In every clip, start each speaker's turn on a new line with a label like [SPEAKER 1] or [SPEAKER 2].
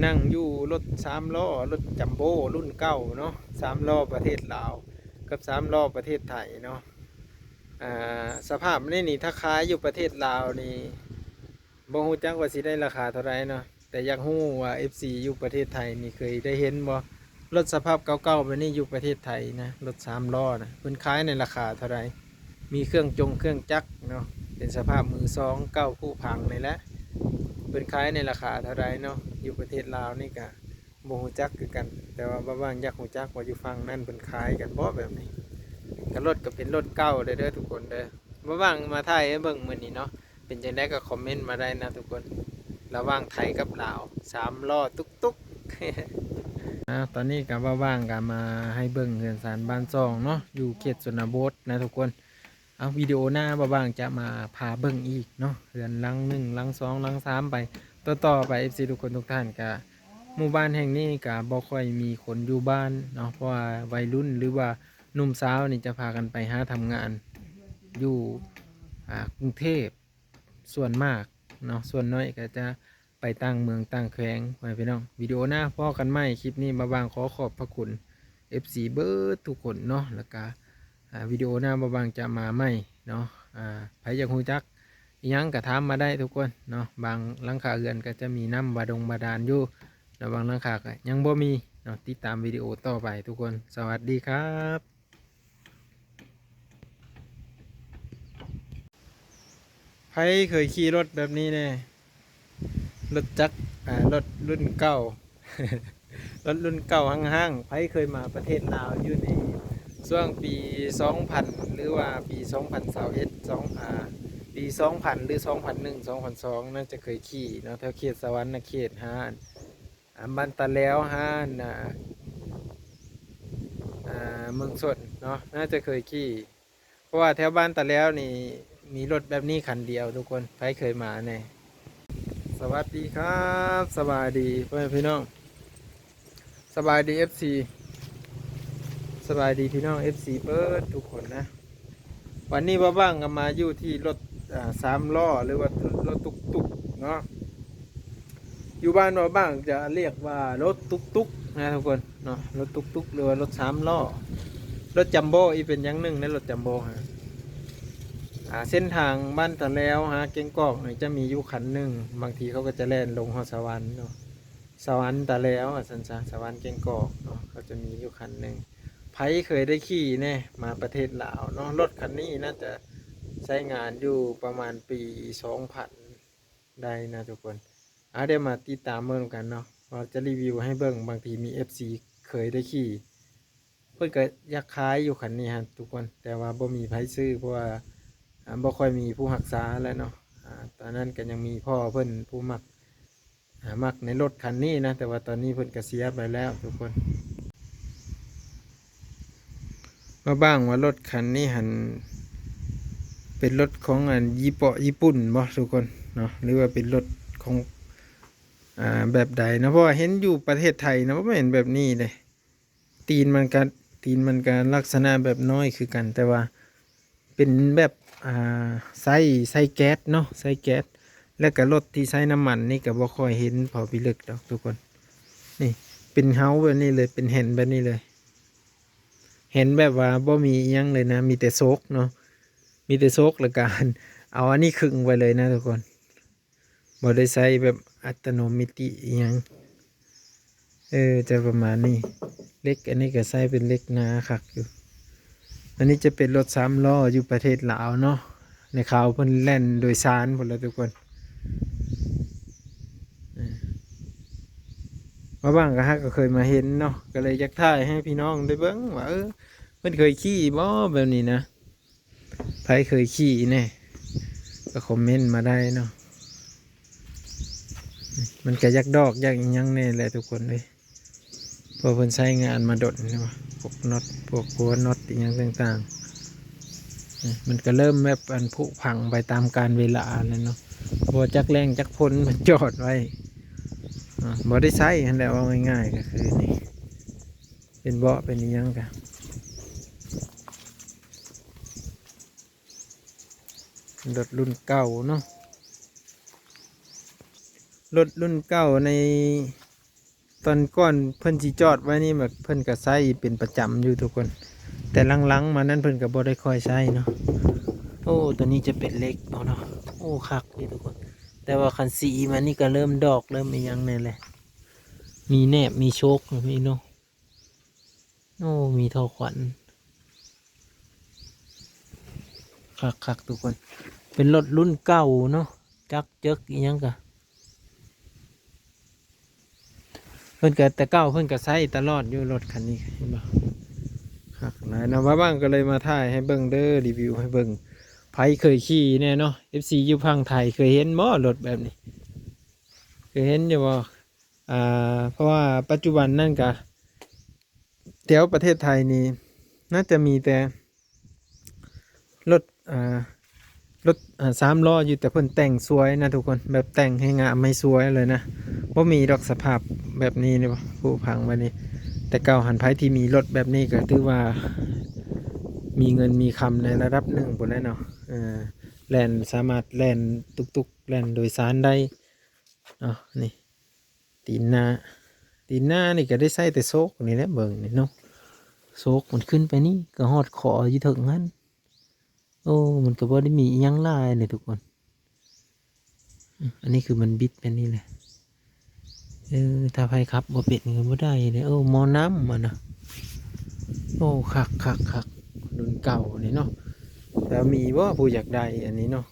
[SPEAKER 1] นั่งอยู่รถสามล้อรถจัมโบ้รุ่นเก่าเนาะสามล้อประเทศลาวกับสามล้อประเทศไทยเนาะสภาพนี่ถ้าขายอยู่ประเทศลาวนี่บ่ฮู้จักว่าสิได้ราคาเท่าไรเนาะแต่อยากฮู้ว่า FC อยู่ประเทศไทยนี่เคยได้เห็นบ่รถสภาพเก่าๆแบบนี้อยู่ประเทศไทยนะรถสามล้อนะเพิ่นขายในราคาเท่าไรมีเครื่องจักรเนาะเป็นสภาพมือสองเก้าผู้พังนี่แหละเพิ่นขายในราคาเท่าไรเนาะอยู่ประเทศลาวนี่ก็บ่ฮู้จักคือกันแต่ว่าบางอยากฮู้จักว่าอยู่ฝั่งนั้นเพิ่นขายกันบ่แบบนี้ก็รถก็เป็นรถเก่าเด้อทุกคนเด้อบ่ว่างมาไทยให้เบิ่งมื้อนี้เนาะเป็นจังได๋ก็คอมเมนต์มาได้นะทุกคนระหว่างไทยกับลาวสามล้อตุ๊กตอนนี้ก็ว่างๆก็มาให้เบิ่งเรือนศาลบ้านซ่องเนาะอยู่เขตชนบทนะทุกคนเอาวิดีโอหน้าว่างๆจะมาพาเบิ่งอีกเนาะเรือนหลังหนึ่งหลังสองหลังสามไปต่อไป FC ทุกคนทุกท่านก็หมู่บ้านแห่งนี้ก็บ่ค่อยมีคนอยู่บ้านเนาะเพราะว่าวัยรุ่นหรือว่าหนุ่มสาวนี่จะพากันไปหาทำงานอยู่กรุงเทพส่วนมากเนาะส่วนน้อยก็จะไปตั้งเมืองตั้งแขวงไปพี่น้องวิดีโอหน้าพ่อกันไหมคลิปนี้มาบางขอขอบพระคุณ FC เบิร์ดทุกคนเนาะแล้วก็วิดีโอหน้ามาบางจะมาไหมเนาะใครอยากรู้จักยังกระทำมาได้ทุกคนเนาะบางหลังคาเรือนก็จะมีน้ำบาดาลอยู่แล้วบางหลังคาก็ยังบ่มีเนาะติดตามวิดีโอต่อไปทุกคนสวัสดีครับใครเคยขี่รถแบบนี้เนี่ยรถจักรรถรุ่นเก่า รถรุ่นเก่าห้างๆไผเคยมาประเทศลาวอยู่ในช่วงปี2000หรือว่าปี2021ปี2000หรือ2001 2002น่าจะเคยขี่เนาะแถวเขตสวรรค์เขตห้านบ้านตะแล้วห้านเมืองสดเนาะน่าจะเคยขี่เพราะว่าแถวบ้านตะแล้วนี่มีรถแบบนี้คันเดียวทุกคนใครเคยมาเนี่ยสวัสดีครับสบายดีพ่อแม่พี่น้องสบายดี FC สบายดีพี่น้อง FC เบิร์ดทุกคนนะวันนี้บ้างๆก็มาอยู่ที่รถสามล้อหรือว่ารถตุกๆเนาะอยู่บ้านบ้างจะเรียกว่ารถตุกนะทุกคนเนาะรถตุกหรือว่ารถสามล้อรถจัมโบ้อีเป็นอย่างหนึ่งในรถจัมโบ้ฮะเส้นทางบ้านตะแล้วฮะเก่งกอกจะมีอยู่คันหนึ่งบางทีเขาก็จะแล่นลงหอสวรรค์เนาะสวรรค์ตะแล้วสันสาสวรรค์เก่งกอกเนาะเขาจะมีอยู่คันหนึ่งไผเคยได้ขี่เนี่ยมาประเทศลาวเนาะรถคันนี้น่าจะใช้งานอยู่ประมาณปี2000ได้นะทุกคนเดี๋ยวมาติดตามเบิ่งกันเนาะว่าจะรีวิวให้เบิ่งบางทีมี FC เคยได้ขี่เพื่อนก็อยากขายอยู่คันนี้ฮะทุกคนแต่ว่าบ่มีไผซื้อเพราะว่าบ่ค่อยมีผู้รักษาแล้วเนาะตอนนั้นก็ยังมีพ่อเพิ่นผู้มักในรถคันนี้นะแต่ว่าตอนนี้เพิ่นก็เสียไปแล้วทุกคนมาบ้างว่ารถคันนี้หันเป็นรถของญี่ปุ่นบ่ทุกคนเนาะหรือว่าเป็นรถของแบบใดนะเพราะว่าเห็นอยู่ประเทศไทยนะไม่เห็นแบบนี้เลยตีนมันกันลักษณะแบบน้อยคือกันแต่ว่าเป็นแบบใส่แก๊สเนาะใส่แก๊สแล้วก็รถที่ใช้น้ำมันนี่ก็บ่ค่อยเห็นพอพิลึกดอกทุกคนนี่เป็นเฮาแบบนี้เลยเป็นแผ่นแบบนี้เลยเห็นแบบว่าบ่มีอิหยังเลยนะมีแต่โซกเนาะมีแต่โซกละกันเอาอันนี้ครึ่งไว้เลยนะทุกคนบ่ได้ใส่แบบอัตโนมัติอิหยังจะประมาณนี้เล็กอันนี้ก็ใส่เป็นเล็กหนาคักอยู่อันนี้จะเป็นรถสามล้ออยู่ประเทศลาวเนาะในข่าวเพิ่นแล่นโดยสารหมดแล้วทุกคนมาบ้างก็ฮักก็เคยมาเห็นเนาะก็เลยอยากถ่ายให้พี่น้องได้เบิ่งว่าเพิ่นเคยขี่บ่แบบนี้นะใครเคยขี่แน่ก็คอมเมนต์มาได้เนาะมันก็ยักดอกยักอิหยังแน่แหละทุกคนเลยพอเพิ่นใช้งานมาดดเนาะพวกน็อตพวกหัวน็อตอิหยังต่างๆมันก็เริ่มแบบอันผุพังไปตามกาลเวลาแล้วเนาะพอจักแรงจักพ้นมันจอดไว้บ่ได้ใช้อันแล้วเอาง่ายๆก็คือนี่เป็นเบาะเป็นอิหยังกันรถรุ่นเก่าเนาะรถรุ่นเก่าใน ตอนก่อนเพิ่นสิจอดไว้นี่แบบเพิ่นก็ใช้เป็นประจำอยู่ทุกคนแต่หลังๆมานั้นเพิ่นก็บ่ได้ค่อยใช้เนาะโอ้ตัวนี้จะเป็นเล็กเอาเนาะโอ้คักนี่ทุกคนแต่ว่าคันสีมันนี่ก็เริ่มดอกเริ่มมีหยังแน่แหละมีแนบมีโชคมีเนาะโอ้มีท่อขวัญคักทุกคนเป็นรถรุ่นเก่าเนาะจักเจิกอีหยังกะเพิ่นก็แต่เก่าเพิ่นก็ใช้ตลอดอยู่รถคันนี้เห็นบ่คักหลายนะว่าบ้างก็เลยมาถ่ายให้เบิ่งเด้อรีวิวให้เบิ่งไผเคยขี่แน่เนาะ FC อยู่พังไทยเคยเห็นบ่รถแบบนี้เคยเห็นอยู่บ่เพราะว่าปัจจุบันนั่นกะแถวประเทศไทยนี่น่าจะมีแต่รถรถสามล้ออยู่แต่เพิ่นแต่งสวยนะทุกคนแบบแต่งให้งามไม่สวยเลยนะว่ามีดอกสภาพแบบนี้นี่ผู้พังมานี่แต่เก่าหันไผที่มีรถแบบนี้ก็ถือว่ามีเงินมีคำในระดับหนึ่งบนนั้นเนาะแล่นสามารถแล่นตุกๆแล่นโดยสารได้เนาะนี่ตีนหน้านี่ก็ได้ใส่แต่โซกนี่แหละเบิ่งนี่เนาะโซกมันขึ้นไปนี่ก็ฮอดคออยู่ถึงนั้นโอ้มันก็บ่ได้มีอิหยังหลายเลยทุกคนอันนี้คือมันบิดเป็นนี่แหละถ้าไฟครับบ่เป็ดก็บ่ได้เลยโอ้หมอน้ำมันนะโอ้คักรุ่นเก่านี่เนาะแล้วมีว่าผู้อยากได้อันนี้เนาะ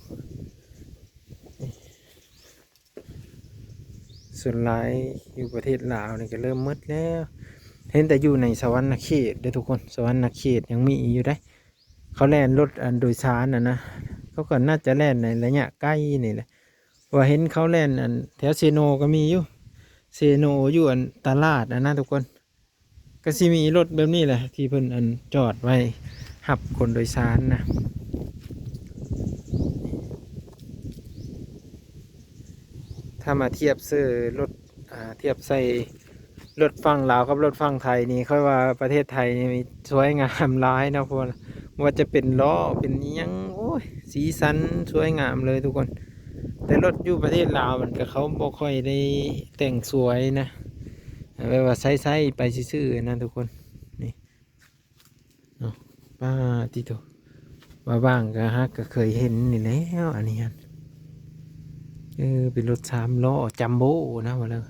[SPEAKER 1] ส่วนหลายอยู่ประเทศลาวนี่ก็เริ่มมืดแล้วเห็นแต่อยู่ในสวรรณเขตเด้อทุกคนสวรรณเขตยังมีอยู่ได้เขาแล่นรถอันโดยสารนะเขาก็น่าจะแล่นในระยะใกล้นี่แหละว่าเห็นเขาแล่นอันแถวเซโนก็มีอยู่เซโนอยู่อันตลาดนะทุกคนก็สิมีรถแบบนี้แหละที่เพิ่นอันจอดไว้หับคนโดยสารนะถ้ามาเทียบซื้อรถเทียบใส่รถฝั่งลาวกับรถฝั่งไทยนี่ค่อยว่าประเทศไทยนี่มีสวยงามหลายนะพวกว่าจะเป็นล้อเป็นอิหยังโอ้ยสีสันสวยงามเลยทุกคนแต่รถอยู่ประเทศลาวมันก็เขาบ่ค่อยได้แต่งสวยนะแบบว่าใส่ไปซื่อๆนะทุกคนนี่เนาะป้าติโตว่าบ้างก็ฮักก็เคยเห็นนี่แล้วอันนี้เป็นรถสามล้อจัมโบ้นะว่าแล้ว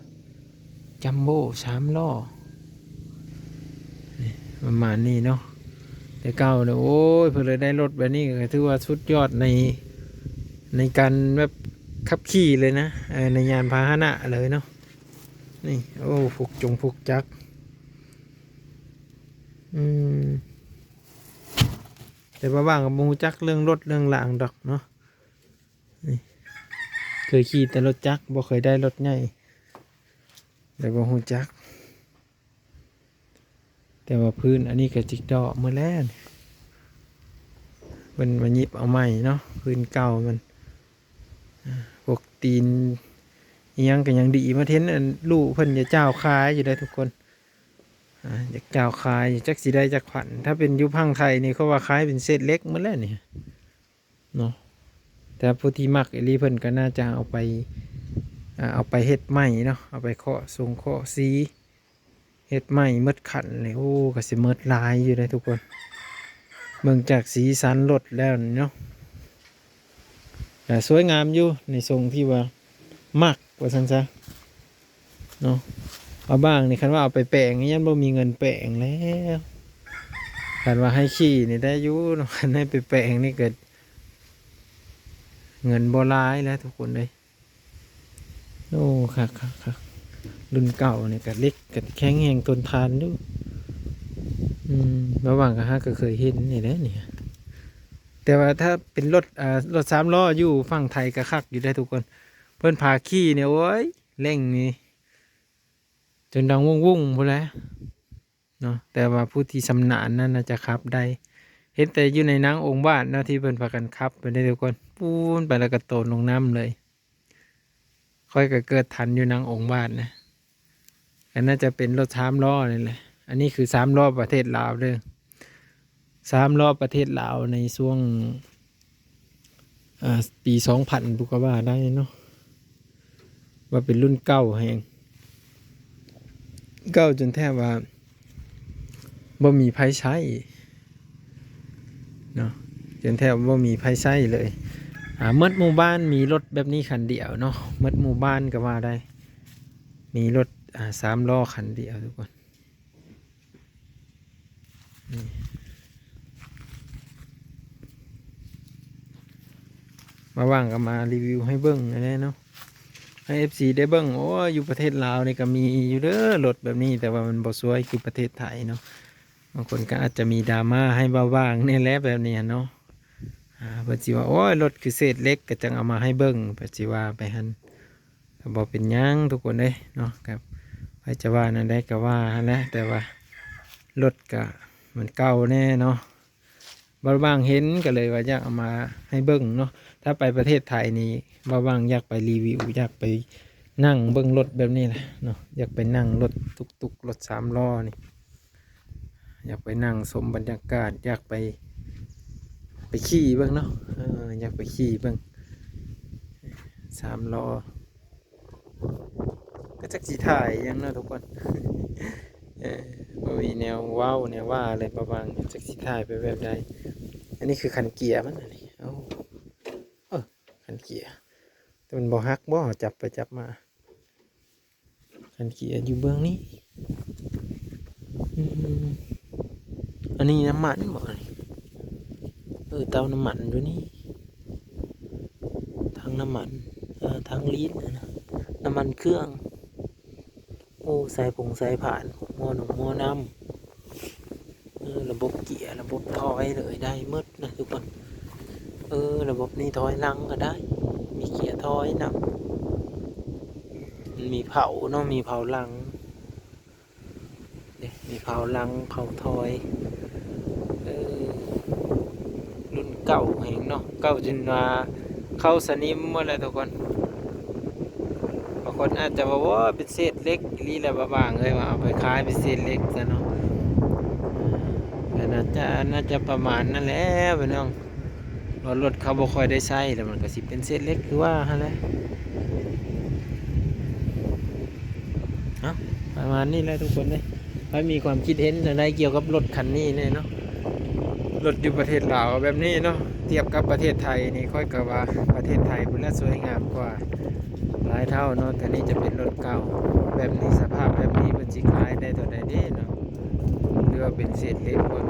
[SPEAKER 1] จัมโบ้สามล้อประมาณนี้เนาะแต่เก่าเนี่ยโอ้ยเพื่อเลยได้รถแบบนี้ก็ถือว่าสุดยอดในการแบบขับขี่เลยนะในยานพาหนะเลยเนาะนี่โอ้ผูกจักรแต่บ้างกับมูจักเรื่องรถเรื่องรางดอกเนาะนี่เคยขี่แต่รถจักรบ่เคยได้รถใหญ่แต่บ่ฮู้จักแต่ว่าพื้นอันนี้ก็จิกดอกเมื่อแล้วมันยิบเอาใหม่เนาะพื้นเก่ามันพวกตีนยังก็ยังดีมาเทนลูกเพิ่นจะเจ้าคายอยู่ได้ทุกคนอยากเจ้าคายจักสีได้จักขวัญถ้าเป็นยุพังไทยนี่เขาว่าคายเป็นเศษเล็กเมื่อแล้วนี่เนาะแต่ผู้ที่มักอีลีเพิ่นก็น่าจะเอาไปเฮ็ดใหม่เนาะเอาไปเคาะทรงเคาะสีเฮ็ดใหม่มดขันเลยโอ้ก็สิมดลายอยู่ได้ทุกคนเมืองจากสีสันรถแล้วเนาะแต่สวยงามอยู่ในทรงที่ว่ามักว่าซั่นซะเนาะเอาบ้างนี่คันว่าเอาไปแปลงนี่ยันบ่มีเงินแปลงแล้วคันว่าให้ขี่นี่ได้อยู่เนาะคันให้ไปแปลงนี่เกิดเงินบ่หลายแล้วทุกคนเลยโอ้ครับรุ่นเก่าเนี่ยก็เล็กก็แข็งแรงทนทานด้วยระหว่างก็ฮะก็เคยเห็นนี่แหละเนี่ยแต่ว่าถ้าเป็นรถสามล้ออยู่ฝั่งไทยก็คักอยู่ได้ทุกคนเพิ่นพาขี่เนี่ยโอ้ยเร่งนี่จนดังวุ่งพูดแล้วเนาะแต่ว่าผู้ที่ชำนาญนั่นน่าจะขับได้เห็นแต่อยู่ในหนังองค์บ้านนะที่เพิ่นพากันขับไปได้ทุกคนปูนไปแล้วก็โตนลงน้ำเลยค่อยก็เกิดทันอยู่หนังองค์บ้านนะอันน่าจะเป็นรถสามล้อนี่แหละอันนี้คือสามล้อประเทศลาวเด้อสามล้อประเทศลาวในช่วงปี2000บุกว่าได้เนาะว่าเป็นรุ่นเก่าแห่ง เก่าจนแทบว่าบ่มีไผใช้เนาะจนแทบบ่มีไผใช้เลยหมดหมู่บ้านมีรถแบบนี้คันเดียวเนาะหมดหมู่บ้านก็ว่าได้มีรถ3 ล้อคันเดียวทุกคนนี่มาว่างก็มารีวิวให้เบิ่งอันนี้เนาะให้ FC ได้เบิ่งโอ้อยู่ประเทศลาวนี่ก็มีอยู่เด้อรถแบบนี้แต่ว่ามันบ่สวยคือประเทศไทยเนาะบางคนก็อาจจะมีดราม่าให้บ้างนี่แหละแบบนี้เนาะเพิ่นสิว่าโอ้ยรถคือเศษเล็กก็จังเอามาให้เบิ่งเพิ่นสิว่าไปหั่นก็บ่เป็นหยังทุกคนเด้เนาะครับใครจะว่านั่นได้ก็ว่าหั่นแหละแต่ว่ารถก็มันเก่าแน่เนาะบางเห็นก็เลยว่าอยากเอามาให้เบิ่งเนาะถ้าไปประเทศไทยนี่บางอยากไปรีวิวอยากไปนั่งเบิ่งรถแบบนี้แหละเนาะอยากไปนั่งรถตุกๆรถ3 ล้อนี่อยากไปนั่งชมบรรยากาศอยากไปขี่เบิ่งเนาะอยากไปขี่เบิ่ง3 ล้อก็จักสิถ่ายยังเนาะทุกคนมีแนวว้าวแนวว่าอะไรประมาณจักสิถ่ายไปแบบใดอันนี้คือคันเกียร์มันอันนี้คันเกียร์แต่มันบ่ฮักบ่จับไปจับมาคันเกียร์อยู่เบื้องนี้อันนี้น้ำมันบ่เตาน้ำมันอยู่นี่ทั้งน้ำมันทั้งลีดนะน้ำมันเครื่องโอ้สายผงสายผ่านหม้อหนุ่มหม้อน้ำระบบเกียร์ระบบถอยเลยได้หมดนะทุกคนระบบนี้ถอยหลังก็ได้มีเกียร์ถอยนะมันมีเผาเนาะมีเผาหลังมีเผาหลังเผาถอยรุ่นเก่าเองเนาะเก่าจนว่าเข้าสนิมหมดเลยทุกคนบางคนอาจจะบอกว่าเป็นเศษเล็กนี่แหละบางเลยว่าเอาไปขายเป็นเศษเล็กซะเนาะแต่น่าจะประมาณนั่นแหละพี่น้องรถเขาบ่ค่อยได้ใช้แล้วมันก็สิเป็นเศษเล็กคือว่าฮะแหละประมาณนี้แหละทุกคนเลยถ้ามีความคิดเห็นอะไรเกี่ยวกับรถคันนี้เนี่ยเนาะรถอยู่ประเทศลาวแบบนี้เนาะเทียบกับประเทศไทยนี่ค่อยกับว่าประเทศไทยมันน่าสวยงามกว่าหลายเท่าเนาะแต่นี่จะเป็นรถเก่าแบบนี้สภาพแบบนี้มันสิขายได้เท่าใดเด้เนาะหรือว่าเป็นเศษเล็กบ่